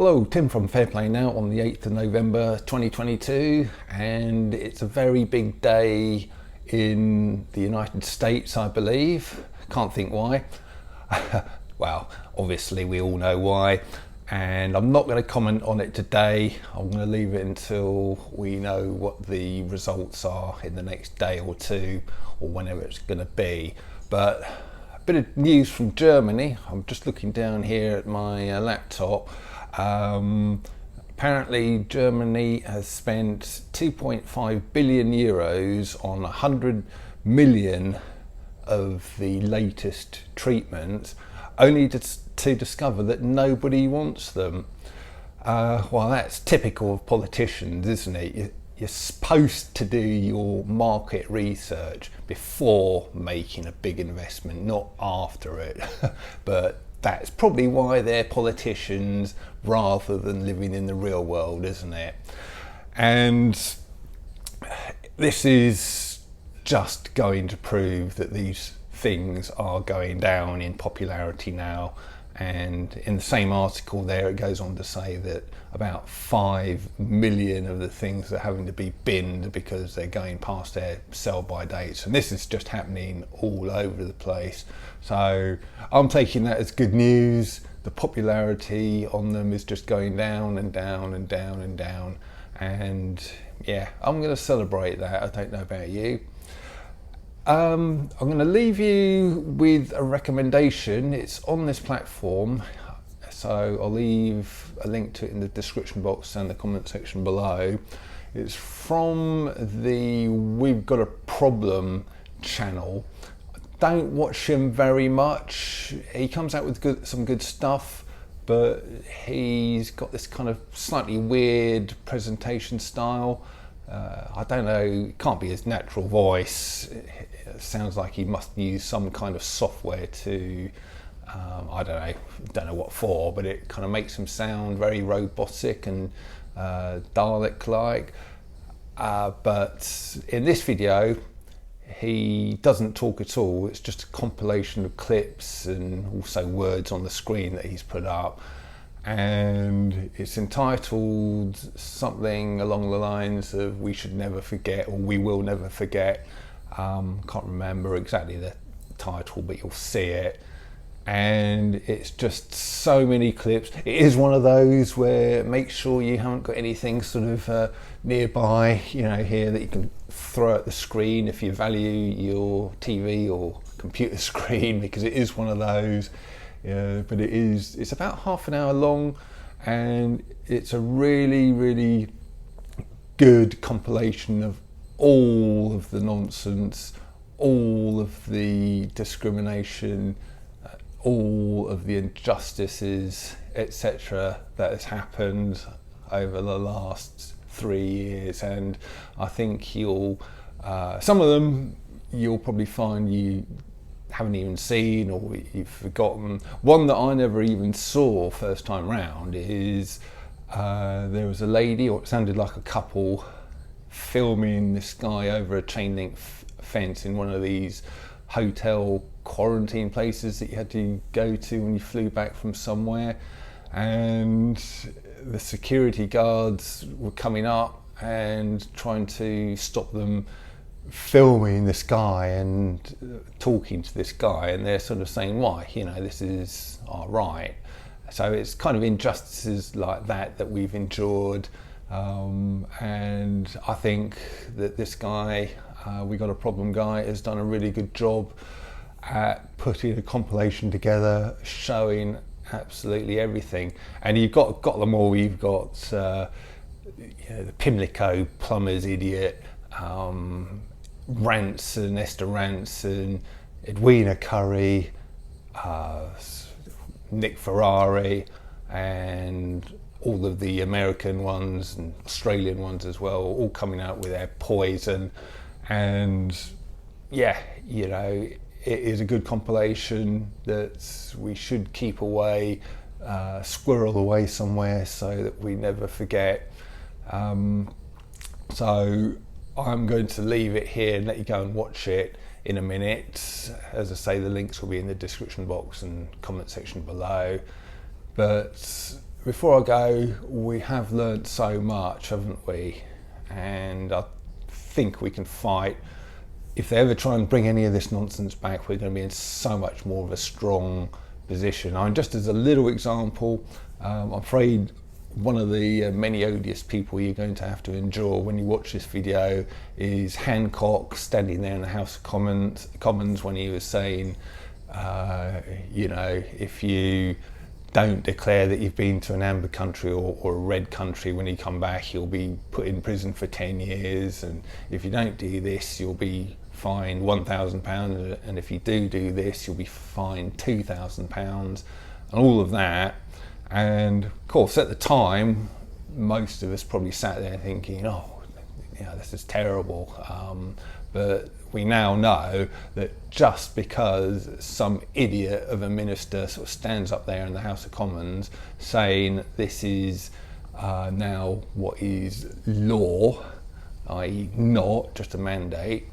Hello, Tim from Fair Play Now on the 8th of November 2022, and it's a very big day in the United States, I believe. Can't think why. Well, obviously we all know why, and I'm not going to comment on it today. I'm going to leave it until we know what the results are in the next day or two, or whenever it's going to be. But a bit of news from Germany. I'm just looking down here at my laptop. Apparently Germany has spent 2.5 billion euros on 100 million of the latest treatments, only to discover that nobody wants them. Well, that's typical of politicians, isn't it? You're supposed to do your market research before making a big investment, not after it. But that's probably why they're politicians rather than living in the real world, isn't it? And this is just going to prove that these things are going down in popularity now. And in the same article there, it goes on to say that about 5 million of the things are having to be binned because they're going past their sell-by dates. And this is just happening all over the place. So I'm taking that as good news. The popularity on them is just going down and down and down and down. And yeah, I'm going to celebrate that. I don't know about you. I'm going to leave you with a recommendation. It's on this platform, so I'll leave a link to it in the description box and the comment section below. It's from the We've Got a Problem channel. I don't watch him very much. He comes out with some good stuff, but he's got this kind of slightly weird presentation style. I don't know, it can't be his natural voice. It sounds like he must use some kind of software to, I don't know what for, but it kind of makes him sound very robotic and Dalek-like. But in this video, he doesn't talk at all. It's just a compilation of clips and also words on the screen that he's put up. And it's entitled something along the lines of "We should never forget" or "We will never forget." Can't remember exactly the title, but you'll see it. And it's just so many clips. It is one of those where make sure you haven't got anything sort of nearby, you know, here that you can throw at the screen if you value your TV or computer screen, because it is one of those. Yeah, but it's about half an hour long, and it's a really good compilation of all of the nonsense, all of the discrimination, all of the injustices, etc. that has happened over the last 3 years. And I think you'll some of them you'll probably find you haven't even seen or you've forgotten. One that I never even saw first time round is there was a lady, or it sounded like a couple, filming this guy over a chain link fence in one of these hotel quarantine places that you had to go to when you flew back from somewhere. And the security guards were coming up and trying to stop them filming this guy and talking to this guy, and they're sort of saying, why, you know, this is our right. So it's kind of injustices like that we've endured, and I think that this guy, We Got a Problem guy, has done a really good job at putting a compilation together showing absolutely everything. And you've got them all. You've got you know, the Pimlico plumber's idiot, Ranson, Esther Ranson, Edwina Curry, Nick Ferrari, and all of the American ones and Australian ones as well, all coming out with their poison. And yeah, you know, it is a good compilation that we should keep away, squirrel away somewhere so that we never forget. So I'm going to leave it here and let you go and watch it in a minute. As I say, the links will be in the description box and comment section below. But before I go, we have learnt so much, haven't we? And I think we can fight. If they ever try and bring any of this nonsense back, we're going to be in so much more of a strong position. I mean, just as a little example, I'm afraid one of the many odious people you're going to have to endure when you watch this video is Hancock standing there in the House of Commons when he was saying, you know, if you don't declare that you've been to an amber country or a red country, when you come back you'll be put in prison for 10 years, and if you don't do this you'll be fined £1,000, and if you do this you'll be fined £2,000, and all of that. And of course at the time most of us probably sat there thinking, oh, you know, this is terrible, but we now know that just because some idiot of a minister sort of stands up there in the House of Commons saying this is now what is law, i.e. not just a mandate,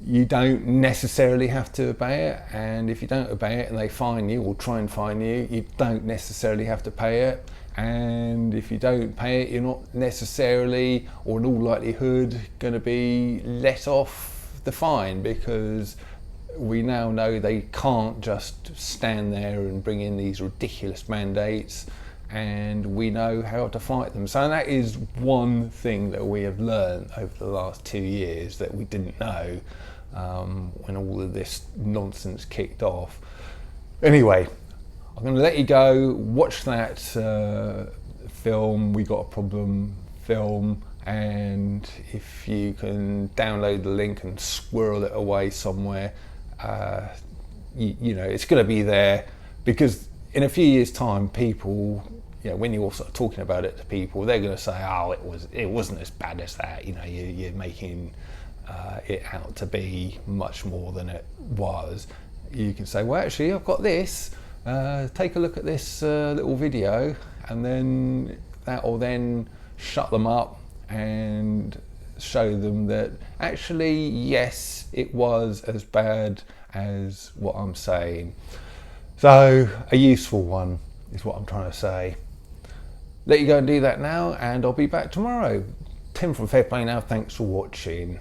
you don't necessarily have to obey it. And if you don't obey it and they fine you or try and fine you, you don't necessarily have to pay it. And if you don't pay it, you're not necessarily, or in all likelihood, going to be let off the fine, because we now know they can't just stand there and bring in these ridiculous mandates, and we know how to fight them. So that is one thing that we have learned over the last 2 years that we didn't know when all of this nonsense kicked off. Anyway, I'm going to let you go, watch that film, We Got a Problem film, and if you can download the link and squirrel it away somewhere, you know, it's going to be there, because in a few years' time, people, you know, when you're sort of talking about it to people, they're going to say, oh, it wasn't as bad as that, you know, you're making it out to be much more than it was. You can say, well, actually, I've got this, take a look at this little video, and then that will then shut them up and show them that actually, yes, it was as bad as what I'm saying. So a useful one is what I'm trying to say. Let you go and do that now, and I'll be back tomorrow. Tim from Fair Play Now, thanks for watching.